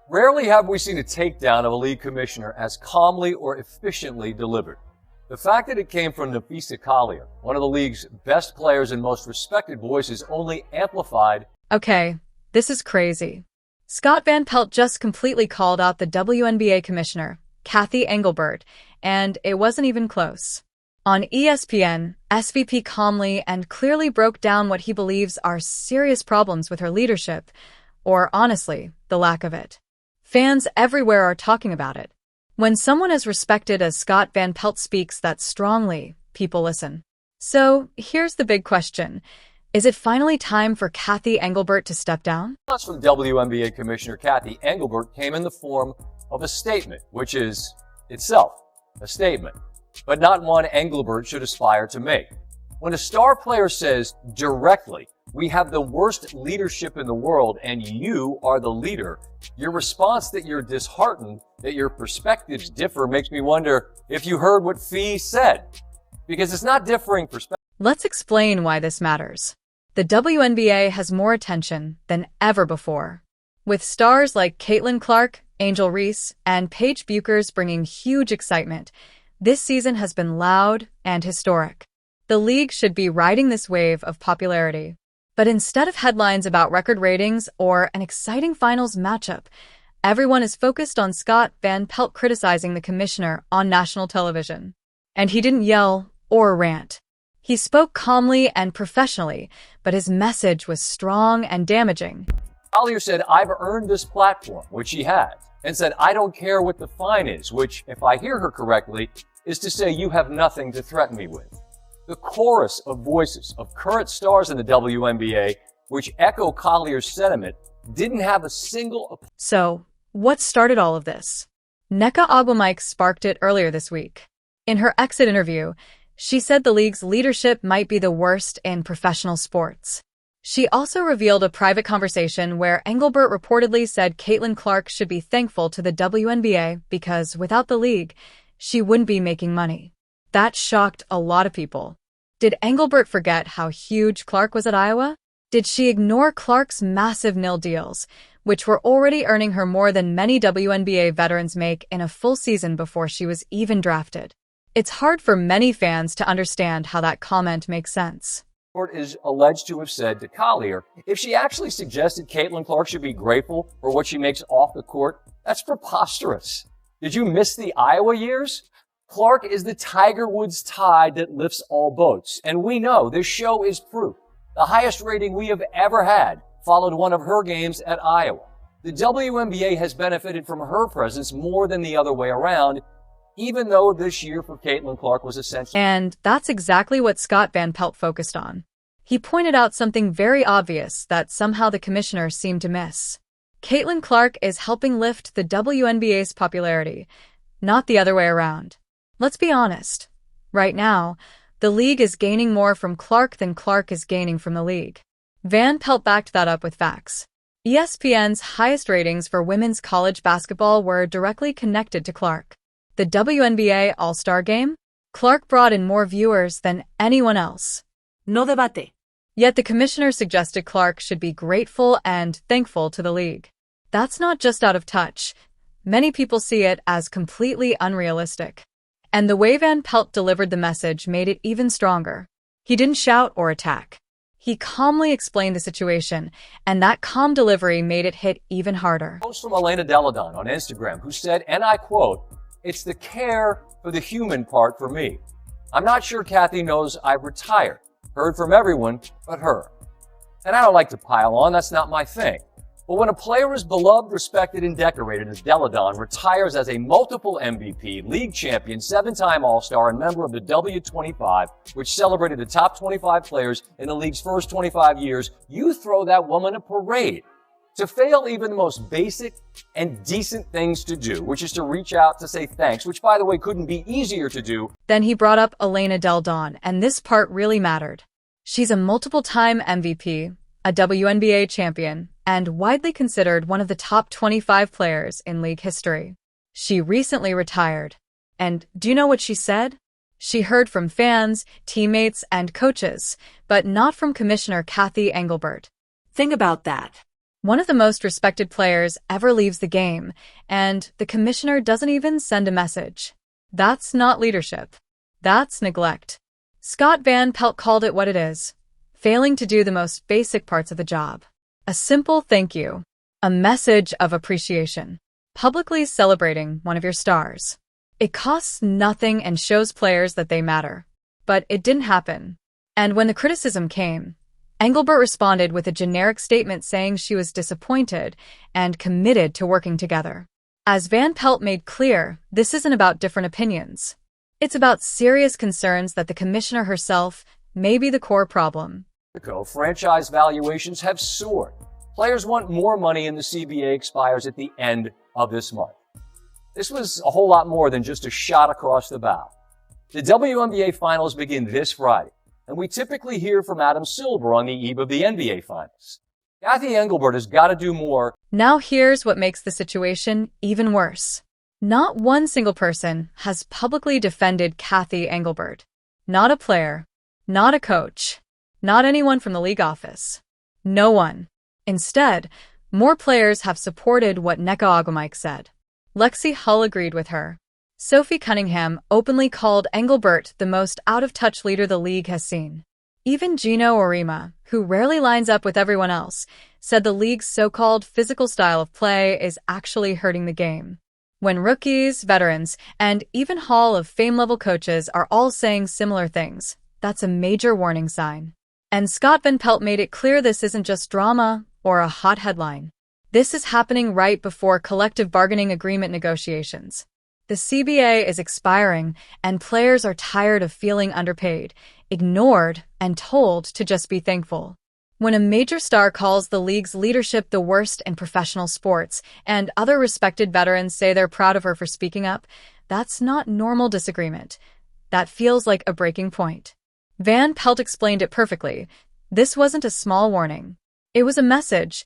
Rarely have we seen a takedown of a league commissioner as calmly or efficiently delivered. The fact that it came from Napisa Collier, one of the league's best players and most respected voices, only amplified. Okay, this is crazy. Scott Van Pelt just completely called out the WNBA commissioner, Cathy Engelbert, and it wasn't even close. On ESPN, SVP calmly and clearly broke down what he believes are serious problems with her leadership, or honestly, the lack of it. Fans everywhere are talking about it. When someone as respected as Scott Van Pelt speaks that strongly, people listen. So, here's the big question. Is it finally time for Cathy Engelbert to step down? The response from WNBA Commissioner Cathy Engelbert came in the form of a statement, which is itself a statement, but not one Engelbert should aspire to make. When a star player says directly, "We have the worst leadership in the world and you are the leader," your response that you're disheartened, that your perspectives differ, makes me wonder if you heard what Fee said. Because it's not differing perspectives. Let's explain why this matters. The WNBA has more attention than ever before. With stars like Caitlin Clark, Angel Reese, and Paige Buchers bringing huge excitement, this season has been loud and historic. The league should be riding this wave of popularity. But instead of headlines about record ratings or an exciting finals matchup, everyone is focused on Scott Van Pelt criticizing the commissioner on national television. And he didn't yell or rant. He spoke calmly and professionally, but his message was strong and damaging. Collier said, "I've earned this platform," which she has, and said, "I don't care what the fine is," which, if I hear her correctly, is to say you have nothing to threaten me with. The chorus of voices of current stars in the WNBA, which echo Collier's sentiment, didn't have a single. So, what started all of this? Nneka Ogwumike sparked it earlier this week. In her exit interview, she said the league's leadership might be the worst in professional sports. She also revealed a private conversation where Engelbert reportedly said Caitlin Clark should be thankful to the WNBA because without the league, she wouldn't be making money. That shocked a lot of people. Did Engelbert forget how huge Clark was at Iowa? Did she ignore Clark's massive nil deals, which were already earning her more than many WNBA veterans make in a full season before she was even drafted? It's hard for many fans to understand how that comment makes sense. Is alleged to have said to Collier, if she actually suggested Caitlin Clark should be grateful for what she makes off the court, that's preposterous. Did you miss the Iowa years? Clark is the Tiger Woods tide that lifts all boats. And we know this show is proof. The highest rating we have ever had followed one of her games at Iowa. The WNBA has benefited from her presence more than the other way around, even though this year for Caitlin Clark was essentially. And that's exactly what Scott Van Pelt focused on. He pointed out something very obvious that somehow the commissioner seemed to miss. Caitlin Clark is helping lift the WNBA's popularity, not the other way around. Let's be honest. Right now, the league is gaining more from Clark than Clark is gaining from the league. Van Pelt backed that up with facts. ESPN's highest ratings for women's college basketball were directly connected to Clark. The WNBA All-Star Game? Clark brought in more viewers than anyone else. No debate. Yet the commissioner suggested Clark should be grateful and thankful to the league. That's not just out of touch. Many people see it as completely unrealistic. And the way Van Pelt delivered the message made it even stronger. He didn't shout or attack. He calmly explained the situation, and that calm delivery made it hit even harder. Post from Elena Deladon on Instagram, who said, and I quote, "It's the care for the human part for me. I'm not sure Cathy knows I've retired. Heard from everyone but her." And I don't like to pile on, that's not my thing. But when a player is beloved, respected, and decorated as Deladon retires as a multiple MVP, league champion, 7-time All-Star, and member of the W25, which celebrated the top 25 players in the league's first 25 years, you throw that woman a parade. To fail even the most basic and decent things to do, which is to reach out to say thanks, which, by the way, couldn't be easier to do. Then he brought up Elena Deladon, and this part really mattered. She's a multiple-time MVP, a WNBA champion, and widely considered one of the top 25 players in league history. She recently retired. And do you know what she said? She heard from fans, teammates, and coaches, but not from Commissioner Cathy Engelbert. Think about that. One of the most respected players ever leaves the game, and the commissioner doesn't even send a message. That's not leadership. That's neglect. Scott Van Pelt called it what it is: failing to do the most basic parts of the job. A simple thank you. A message of appreciation. Publicly celebrating one of your stars. It costs nothing and shows players that they matter. But it didn't happen. And when the criticism came, Engelbert responded with a generic statement saying she was disappointed and committed to working together. As Van Pelt made clear, this isn't about different opinions. It's about serious concerns that the commissioner herself may be the core problem. Franchise valuations have soared. Players want more money and the CBA expires at the end of this month. This was a whole lot more than just a shot across the bow. The WNBA Finals begin this Friday, and we typically hear from Adam Silver on the eve of the NBA Finals. Cathy Engelbert has got to do more. Now here's what makes the situation even worse. Not one single person has publicly defended Cathy Engelbert. Not a player, not a coach, not anyone from the league office. No one. Instead, more players have supported what Nneka Ogwumike said. Lexi Hull agreed with her. Sophie Cunningham openly called Engelbert the most out-of-touch leader the league has seen. Even Gino Orima, who rarely lines up with everyone else, said the league's so-called physical style of play is actually hurting the game. When rookies, veterans, and even Hall of Fame-level coaches are all saying similar things, that's a major warning sign. And Scott Van Pelt made it clear this isn't just drama or a hot headline. This is happening right before collective bargaining agreement negotiations. The CBA is expiring, and players are tired of feeling underpaid, ignored, and told to just be thankful. When a major star calls the league's leadership the worst in professional sports, and other respected veterans say they're proud of her for speaking up, that's not normal disagreement. That feels like a breaking point. Van Pelt explained it perfectly. This wasn't a small warning. It was a message.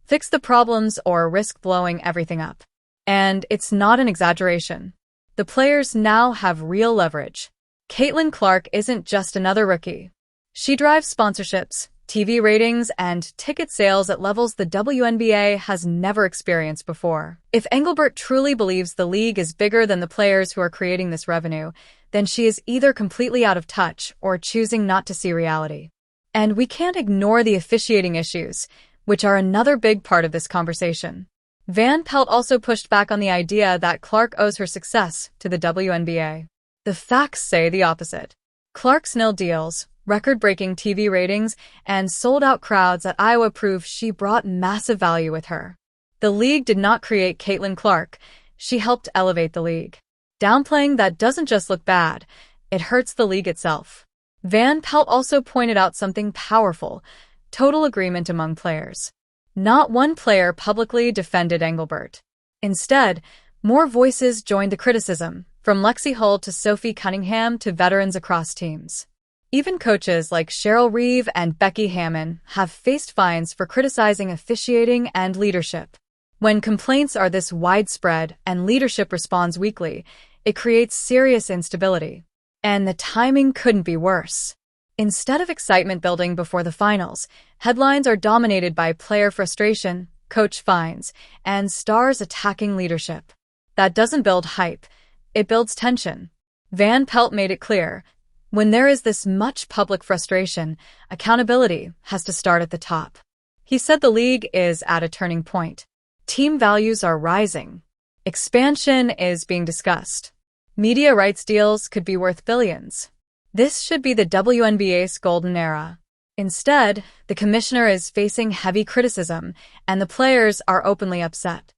Fix the problems or risk blowing everything up. And it's not an exaggeration. The players now have real leverage. Caitlin Clark isn't just another rookie. She drives sponsorships, TV ratings, and ticket sales at levels the WNBA has never experienced before. If Engelbert truly believes the league is bigger than the players who are creating this revenue, then she is either completely out of touch or choosing not to see reality. And we can't ignore the officiating issues, which are another big part of this conversation. Van Pelt also pushed back on the idea that Clark owes her success to the WNBA. The facts say the opposite. Clark's nil deals, record-breaking TV ratings, and sold-out crowds at Iowa prove she brought massive value with her. The league did not create Caitlin Clark. She helped elevate the league. Downplaying that doesn't just look bad, it hurts the league itself. Van Pelt also pointed out something powerful: total agreement among players. Not one player publicly defended Engelbert. Instead, more voices joined the criticism, from Lexi Hull to Sophie Cunningham to veterans across teams. Even coaches like Cheryl Reeve and Becky Hammon have faced fines for criticizing officiating and leadership. When complaints are this widespread and leadership responds weakly, it creates serious instability. And the timing couldn't be worse. Instead of excitement building before the finals, headlines are dominated by player frustration, coach fines, and stars attacking leadership. That doesn't build hype, it builds tension. Van Pelt made it clear, when there is this much public frustration, accountability has to start at the top. He said the league is at a turning point. Team values are rising. Expansion is being discussed. Media rights deals could be worth billions. This should be the WNBA's golden era. Instead, the commissioner is facing heavy criticism, and the players are openly upset.